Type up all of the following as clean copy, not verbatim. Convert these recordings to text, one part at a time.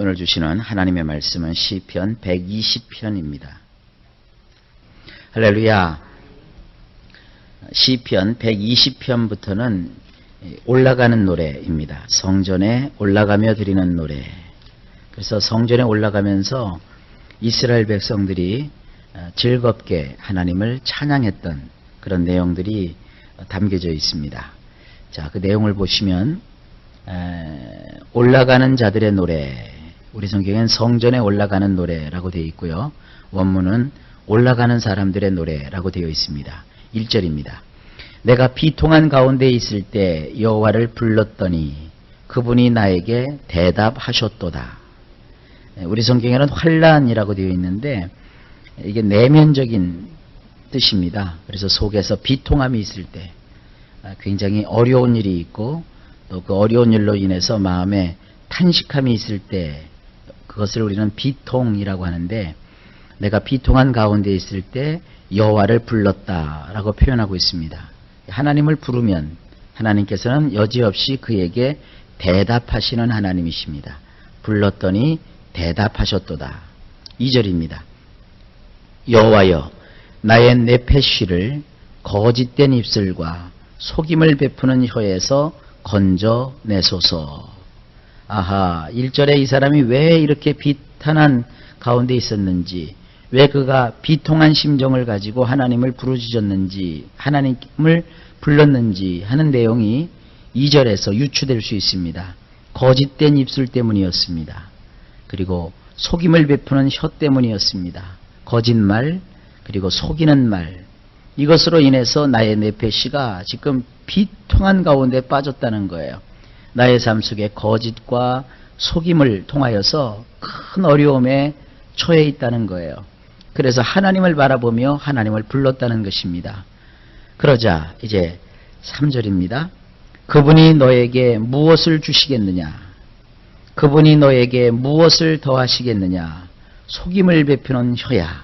오늘 주시는 하나님의 말씀은 시편 120편입니다. 할렐루야. 시편 120편부터는 올라가는 노래입니다. 성전에 올라가며 드리는 노래. 그래서 성전에 올라가면서 이스라엘 백성들이 즐겁게 하나님을 찬양했던 그런 내용들이 담겨져 있습니다. 자, 그 내용을 보시면 올라가는 자들의 노래, 우리 성경엔 성전에 올라가는 노래라고 되어 있고요. 원문은 올라가는 사람들의 노래라고 되어 있습니다. 1절입니다. 내가 비통한 가운데 있을 때 여호와를 불렀더니 그분이 나에게 대답하셨도다. 우리 성경에는 환난이라고 되어 있는데 이게 내면적인 뜻입니다. 그래서 속에서 비통함이 있을 때 굉장히 어려운 일이 있고 또 그 어려운 일로 인해서 마음에 탄식함이 있을 때 그것을 우리는 비통이라고 하는데, 내가 비통한 가운데 있을 때 여호와를 불렀다라고 표현하고 있습니다. 하나님을 부르면 하나님께서는 여지없이 그에게 대답하시는 하나님이십니다. 불렀더니 대답하셨도다. 2절입니다. 여호와여, 나의 네페쉬를 거짓된 입술과 속임을 베푸는 혀에서 건져내소서. 아하, 1절에 이 사람이 왜 이렇게 비탄한 가운데 있었는지, 왜 그가 비통한 심정을 가지고 하나님을 부르짖었는지, 하나님을 불렀는지 하는 내용이 2절에서 유추될 수 있습니다. 거짓된 입술 때문이었습니다. 그리고 속임을 베푸는 혀 때문이었습니다. 거짓말, 그리고 속이는 말, 이것으로 인해서 나의 네페시가 지금 비통한 가운데 빠졌다는 거예요. 나의 삶 속에 거짓과 속임을 통하여서 큰 어려움에 처해 있다는 거예요. 그래서 하나님을 바라보며 하나님을 불렀다는 것입니다. 그러자 이제 3절입니다. 그분이 너에게 무엇을 주시겠느냐? 그분이 너에게 무엇을 더하시겠느냐? 속임을 베푸는 혀야.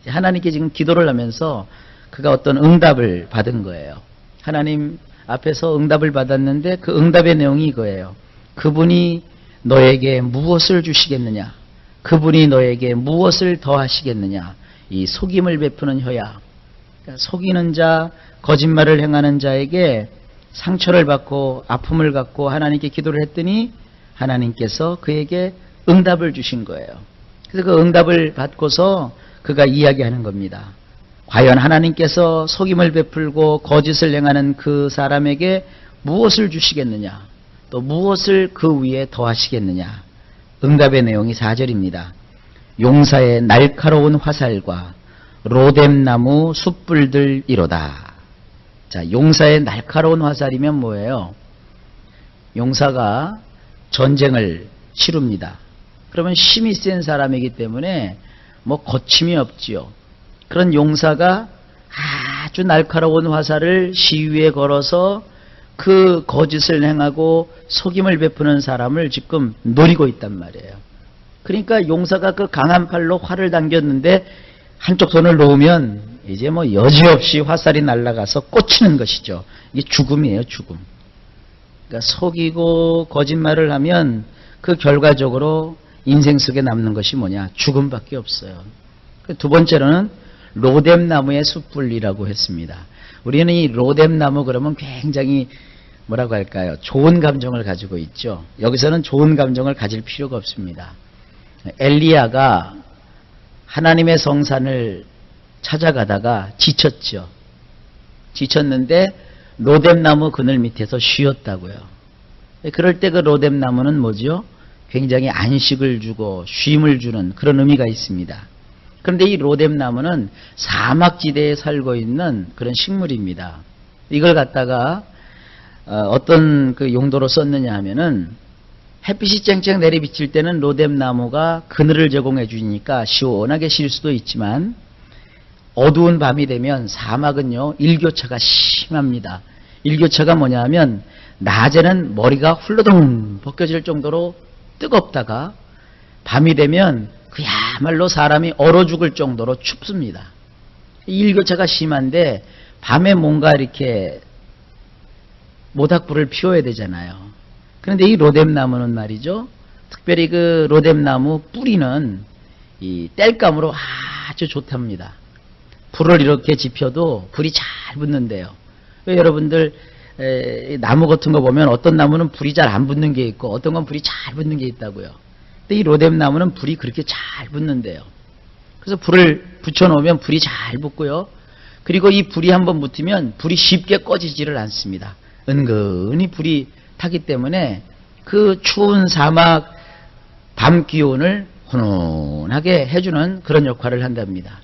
하나님께 지금 기도를 하면서 그가 어떤 응답을 받은 거예요. 하나님 앞에서 응답을 받았는데 그 응답의 내용이 이거예요. 그분이 너에게 무엇을 주시겠느냐? 그분이 너에게 무엇을 더하시겠느냐? 이 속임을 베푸는 혀야. 그러니까 속이는 자, 거짓말을 행하는 자에게 상처를 받고 아픔을 갖고 하나님께 기도를 했더니 하나님께서 그에게 응답을 주신 거예요. 그래서 그 응답을 받고서 그가 이야기하는 겁니다. 과연 하나님께서 속임을 베풀고 거짓을 행하는 그 사람에게 무엇을 주시겠느냐? 또 무엇을 그 위에 더하시겠느냐? 응답의 내용이 4절입니다. 용사의 날카로운 화살과 로뎀나무 숯불들이로다. 자, 용사의 날카로운 화살이면 뭐예요? 용사가 전쟁을 치릅니다. 그러면 힘이 센 사람이기 때문에 뭐 거침이 없지요. 그런 용사가 아주 날카로운 화살을 시위에 걸어서 그 거짓을 행하고 속임을 베푸는 사람을 지금 노리고 있단 말이에요. 그러니까 용사가 그 강한 팔로 활을 당겼는데 한쪽 손을 놓으면 이제 뭐 여지없이 화살이 날아가서 꽂히는 것이죠. 이게 죽음이에요, 죽음. 그러니까 속이고 거짓말을 하면 그 결과적으로 인생 속에 남는 것이 뭐냐? 죽음밖에 없어요. 두 번째로는 로뎀나무의 숯불이라고 했습니다. 우리는 이 로뎀나무 그러면 굉장히 뭐라고 할까요? 좋은 감정을 가지고 있죠. 여기서는 좋은 감정을 가질 필요가 없습니다. 엘리야가 하나님의 성산을 찾아가다가 지쳤죠. 지쳤는데 로뎀나무 그늘 밑에서 쉬었다고요. 그럴 때 그 로뎀나무는 뭐죠? 굉장히 안식을 주고 쉼을 주는 그런 의미가 있습니다. 그런데 이 로뎀나무는 사막지대에 살고 있는 그런 식물입니다. 이걸 갖다가 어떤 그 용도로 썼느냐 하면은 햇빛이 쨍쨍 내리비칠 때는 로뎀나무가 그늘을 제공해 주니까 시원하게 쉴 수도 있지만 어두운 밤이 되면 사막은요 일교차가 심합니다. 일교차가 뭐냐 하면 낮에는 머리가 훌러덩 벗겨질 정도로 뜨겁다가 밤이 되면 그야말로 사람이 얼어 죽을 정도로 춥습니다. 일교차가 심한데 밤에 뭔가 이렇게 모닥불을 피워야 되잖아요. 그런데 이 로뎀나무는 말이죠, 특별히 그 로뎀나무 뿌리는 이 땔감으로 아주 좋답니다. 불을 이렇게 지펴도 불이 잘 붙는데요. 왜 여러분들 나무 같은 거 보면 어떤 나무는 불이 잘 안 붙는 게 있고 어떤 건 불이 잘 붙는 게 있다고요. 근데 이 로뎀나무는 불이 그렇게 잘 붙는데요. 그래서 불을 붙여놓으면 불이 잘 붙고요. 그리고 이 불이 한번 붙으면 불이 쉽게 꺼지지를 않습니다. 은근히 불이 타기 때문에 그 추운 사막 밤 기온을 훈훈하게 해주는 그런 역할을 한답니다.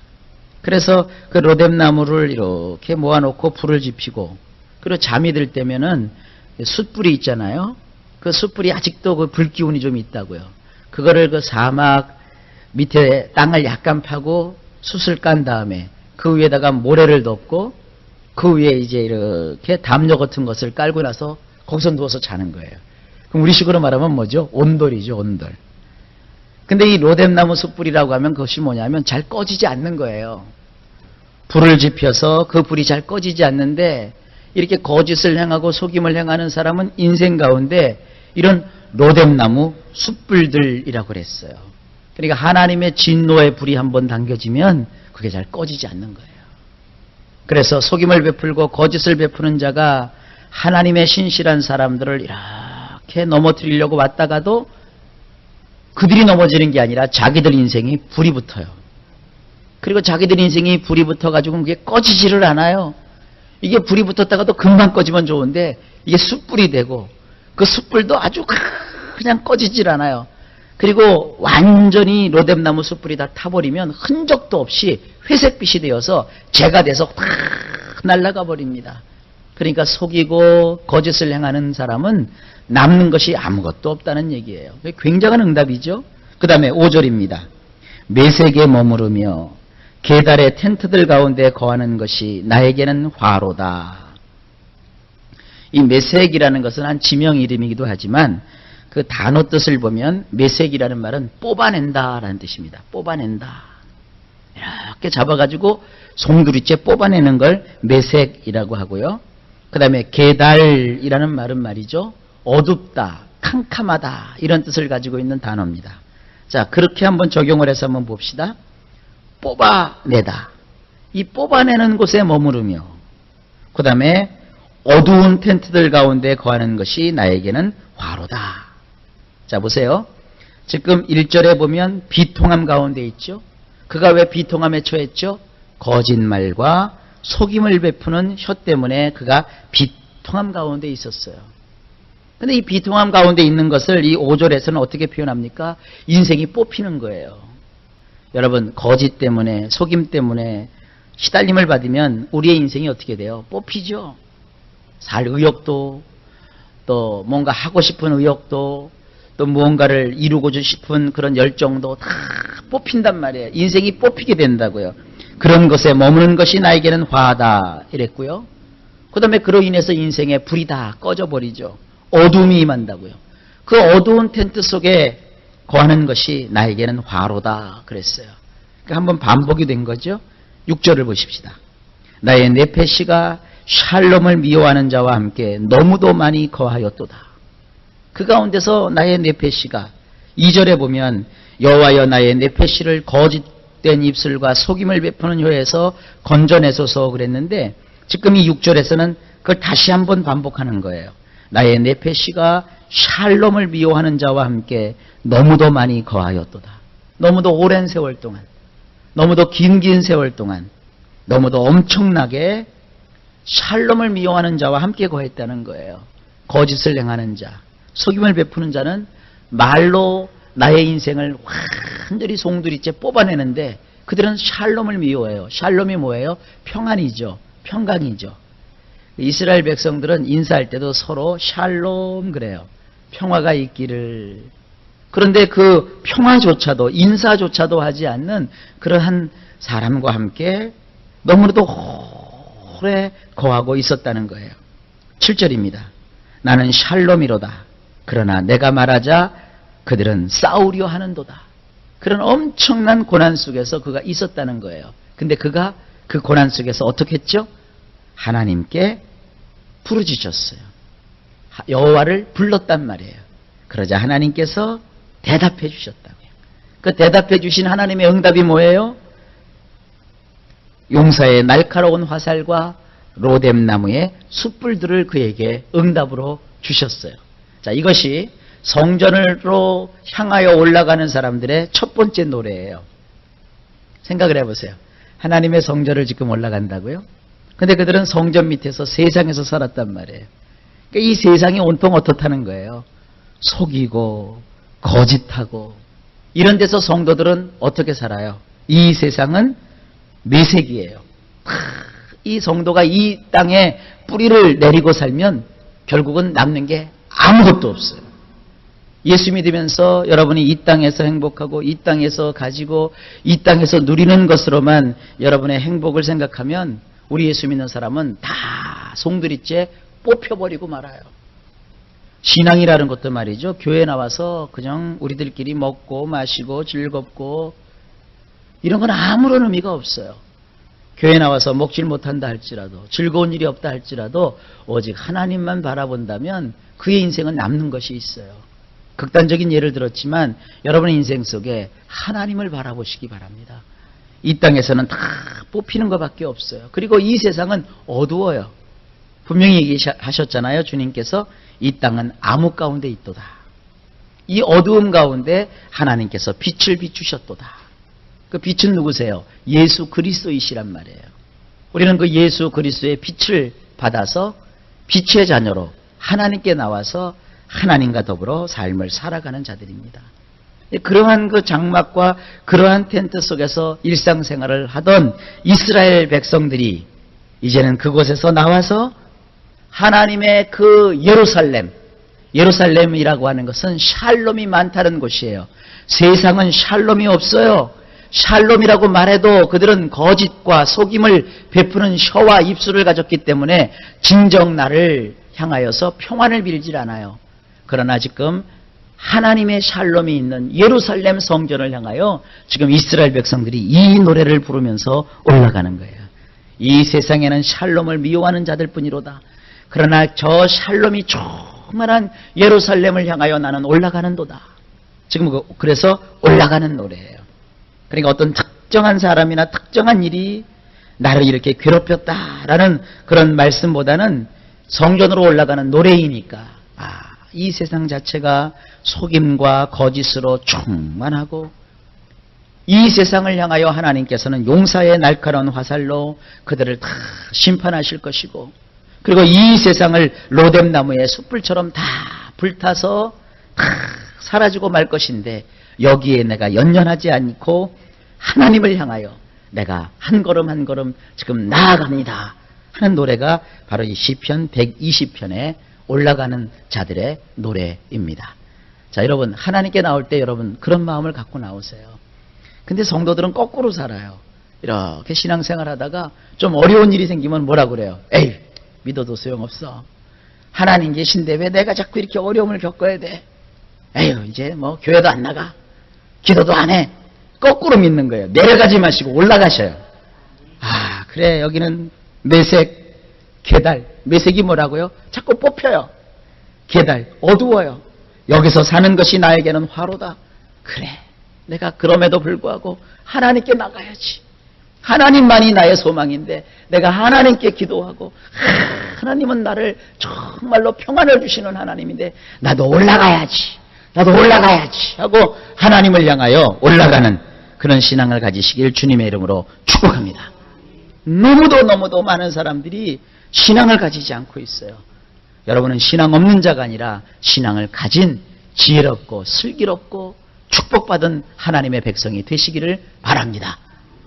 그래서 그 로뎀나무를 이렇게 모아놓고 불을 지피고 그리고 잠이 들 때면은 숯불이 있잖아요. 그 숯불이 아직도 그 불기운이 좀 있다고요. 그거를 그 사막 밑에 땅을 약간 파고 숯을 깐 다음에 그 위에다가 모래를 덮고 그 위에 이제 이렇게 담요 같은 것을 깔고 나서 거기서 누워서 자는 거예요. 그럼 우리식으로 말하면 뭐죠? 온돌이죠, 온돌. 근데 이 로뎀나무 숯불이라고 하면 그것이 뭐냐면 잘 꺼지지 않는 거예요. 불을 지펴서 그 불이 잘 꺼지지 않는데 이렇게 거짓을 행하고 속임을 행하는 사람은 인생 가운데 이런 로뎀나무 숯불들이라고 그랬어요. 그러니까 하나님의 진노의 불이 한번 당겨지면 그게 잘 꺼지지 않는 거예요. 그래서 속임을 베풀고 거짓을 베푸는 자가 하나님의 신실한 사람들을 이렇게 넘어뜨리려고 왔다가도 그들이 넘어지는 게 아니라 자기들 인생이 불이 붙어요. 그리고 자기들 인생이 불이 붙어가지고 그게 꺼지지를 않아요. 이게 불이 붙었다가도 금방 꺼지면 좋은데 이게 숯불이 되고 그 숯불도 아주 그냥 꺼지질 않아요. 그리고 완전히 로뎀나무 숯불이 다 타버리면 흔적도 없이 회색빛이 되어서 재가 돼서 확 날아가 버립니다. 그러니까 속이고 거짓을 행하는 사람은 남는 것이 아무것도 없다는 얘기예요. 굉장한 응답이죠. 그 다음에 5절입니다. 메색에 머무르며 계달의 텐트들 가운데 거하는 것이 나에게는 화로다. 이 메색이라는 것은 한 지명 이름이기도 하지만 그 단어 뜻을 보면 메색이라는 말은 뽑아낸다라는 뜻입니다. 뽑아낸다. 이렇게 잡아가지고 송두리째 뽑아내는 걸 메색이라고 하고요. 그 다음에 계달이라는 말은 말이죠. 어둡다, 캄캄하다 이런 뜻을 가지고 있는 단어입니다. 자, 그렇게 한번 적용을 해서 한번 봅시다. 뽑아내다. 이 뽑아내는 곳에 머무르며 그 다음에 어두운 텐트들 가운데 거하는 것이 나에게는 화로다. 자, 보세요. 지금 1절에 보면 비통함 가운데 있죠. 그가 왜 비통함에 처했죠? 거짓말과 속임을 베푸는 혀 때문에 그가 비통함 가운데 있었어요. 근데 이 비통함 가운데 있는 것을 이 5절에서는 어떻게 표현합니까? 인생이 뽑히는 거예요. 여러분, 거짓 때문에 속임 때문에 시달림을 받으면 우리의 인생이 어떻게 돼요? 뽑히죠. 살 의욕도 또 뭔가 하고 싶은 의욕도 또 무언가를 이루고 싶은 그런 열정도 다 뽑힌단 말이에요. 인생이 뽑히게 된다고요. 그런 것에 머무는 것이 나에게는 화다 이랬고요. 그 다음에 그로 인해서 인생의 불이 다 꺼져버리죠. 어둠이 임한다고요. 그 어두운 텐트 속에 거하는 것이 나에게는 화로다 그랬어요. 그러니까 한번 반복이 된 거죠. 6절을 보십시다. 나의 네페시가 샬롬을 미워하는 자와 함께 너무도 많이 거하였도다. 그 가운데서 나의 네페시가 2절에 보면 여호와여 나의 네페시를 거짓된 입술과 속임을 베푸는 혀에서 건져내소서 그랬는데 지금 이 6절에서는 그걸 다시 한번 반복하는 거예요. 나의 네페시가 샬롬을 미워하는 자와 함께 너무도 많이 거하였도다. 너무도 오랜 세월 동안, 너무도 긴 세월 동안, 너무도 엄청나게 샬롬을 미워하는 자와 함께 거했다는 거예요. 거짓을 행하는 자, 속임을 베푸는 자는 말로 나의 인생을 완전히 송두리째 뽑아내는데 그들은 샬롬을 미워해요. 샬롬이 뭐예요? 평안이죠. 평강이죠. 이스라엘 백성들은 인사할 때도 서로 샬롬 그래요. 평화가 있기를. 그런데 그 평화조차도 인사조차도 하지 않는 그러한 사람과 함께 너무나도 오래 거하고 있었다는 거예요. 7절입니다. 나는 샬롬이로다. 그러나 내가 말하자 그들은 싸우려 하는도다. 그런 엄청난 고난 속에서 그가 있었다는 거예요. 근데 그가 그 고난 속에서 어떻게 했죠? 하나님께 부르짖었어요. 여호와를 불렀단 말이에요. 그러자 하나님께서 대답해 주셨다고요. 그 대답해 주신 하나님의 응답이 뭐예요? 용사의 날카로운 화살과 로뎀나무의 숯불들을 그에게 응답으로 주셨어요. 자, 이것이 성전으로 향하여 올라가는 사람들의 첫 번째 노래예요. 생각을 해보세요. 하나님의 성전을 지금 올라간다고요? 근데 그들은 성전 밑에서 세상에서 살았단 말이에요. 그러니까 이 세상이 온통 어떻다는 거예요? 속이고 거짓하고 이런 데서 성도들은 어떻게 살아요? 이 세상은 매색이에요. 이 성도가 이 땅에 뿌리를 내리고 살면 결국은 남는 게 아무것도 없어요. 예수 믿으면서 여러분이 이 땅에서 행복하고 이 땅에서 가지고 이 땅에서 누리는 것으로만 여러분의 행복을 생각하면 우리 예수 믿는 사람은 다 송두리째 뽑혀버리고 말아요. 신앙이라는 것도 말이죠. 교회 나와서 그냥 우리들끼리 먹고 마시고 즐겁고 이런 건 아무런 의미가 없어요. 교회 나와서 먹질 못한다 할지라도 즐거운 일이 없다 할지라도 오직 하나님만 바라본다면 그의 인생은 남는 것이 있어요. 극단적인 예를 들었지만 여러분의 인생 속에 하나님을 바라보시기 바랍니다. 이 땅에서는 다 뽑히는 것밖에 없어요. 그리고 이 세상은 어두워요. 분명히 얘기하셨잖아요. 주님께서 이 땅은 암흑 가운데 있도다. 이 어두움 가운데 하나님께서 빛을 비추셨도다. 그 빛은 누구세요? 예수 그리스도이시란 말이에요. 우리는 그 예수 그리스도의 빛을 받아서 빛의 자녀로 하나님께 나와서 하나님과 더불어 삶을 살아가는 자들입니다. 그러한 그 장막과 그러한 텐트 속에서 일상생활을 하던 이스라엘 백성들이 이제는 그곳에서 나와서 하나님의 그 예루살렘이라고 하는 것은 샬롬이 많다는 곳이에요. 세상은 샬롬이 없어요. 샬롬이라고 말해도 그들은 거짓과 속임을 베푸는 혀와 입술을 가졌기 때문에 진정 나를 향하여서 평안을 빌질 않아요. 그러나 지금 하나님의 샬롬이 있는 예루살렘 성전을 향하여 지금 이스라엘 백성들이 이 노래를 부르면서 올라가는 거예요. 이 세상에는 샬롬을 미워하는 자들뿐이로다. 그러나 저 샬롬이 충만한 예루살렘을 향하여 나는 올라가는도다. 지금 그래서 올라가는 노래예요. 그러니까 어떤 특정한 사람이나 특정한 일이 나를 이렇게 괴롭혔다라는 그런 말씀보다는 성전으로 올라가는 노래이니까 이 세상 자체가 속임과 거짓으로 충만하고 이 세상을 향하여 하나님께서는 용사의 날카로운 화살로 그들을 다 심판하실 것이고 그리고 이 세상을 로뎀나무의 숯불처럼 다 불타서 다 사라지고 말 것인데 여기에 내가 연연하지 않고 하나님을 향하여 내가 한 걸음 한 걸음 지금 나아갑니다 하는 노래가 바로 이 시편 120편에 올라가는 자들의 노래입니다. 자, 여러분 하나님께 나올 때 여러분 그런 마음을 갖고 나오세요. 근데 성도들은 거꾸로 살아요. 이렇게 신앙생활 하다가 좀 어려운 일이 생기면 뭐라 그래요? 에이, 믿어도 소용없어. 하나님 계신데 왜 내가 자꾸 이렇게 어려움을 겪어야 돼? 에휴, 이제 뭐 교회도 안 나가. 기도도 안 해. 거꾸로 믿는 거예요. 내려가지 마시고 올라가셔요. 그래, 여기는 매색, 계달. 매색이 뭐라고요? 자꾸 뽑혀요. 계달, 어두워요. 여기서 사는 것이 나에게는 화로다. 그래, 내가 그럼에도 불구하고 하나님께 나가야지. 하나님만이 나의 소망인데 내가 하나님께 기도하고 하나님은 나를 정말로 평안을 주시는 하나님인데 나도 올라가야지 하고 하나님을 향하여 올라가는 그런 신앙을 가지시길 주님의 이름으로 축복합니다. 너무도 많은 사람들이 신앙을 가지지 않고 있어요. 여러분은 신앙 없는 자가 아니라 신앙을 가진 지혜롭고 슬기롭고 축복받은 하나님의 백성이 되시기를 바랍니다.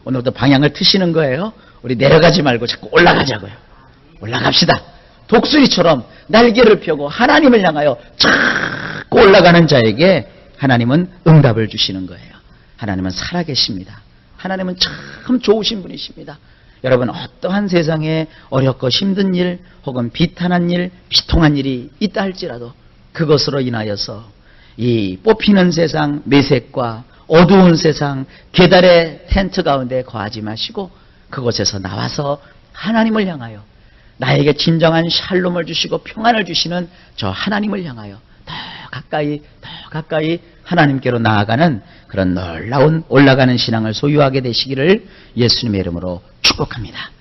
오늘도 방향을 트시는 거예요. 우리 내려가지 말고 자꾸 올라가자고요. 올라갑시다. 독수리처럼 날개를 펴고 하나님을 향하여 자꾸 올라가는 자에게 하나님은 응답을 주시는 거예요. 하나님은 살아계십니다. 하나님은 참 좋으신 분이십니다. 여러분 어떠한 세상에 어렵고 힘든 일 혹은 비탄한 일, 비통한 일이 있다 할지라도 그것으로 인하여서 이 뽑히는 세상 매색과 어두운 세상 계달의 텐트 가운데 거하지 마시고 그곳에서 나와서 하나님을 향하여 나에게 진정한 샬롬을 주시고 평안을 주시는 저 하나님을 향하여 더 가까이 하나님께로 나아가는 그런 놀라운 올라가는 신앙을 소유하게 되시기를 예수님의 이름으로 축복합니다.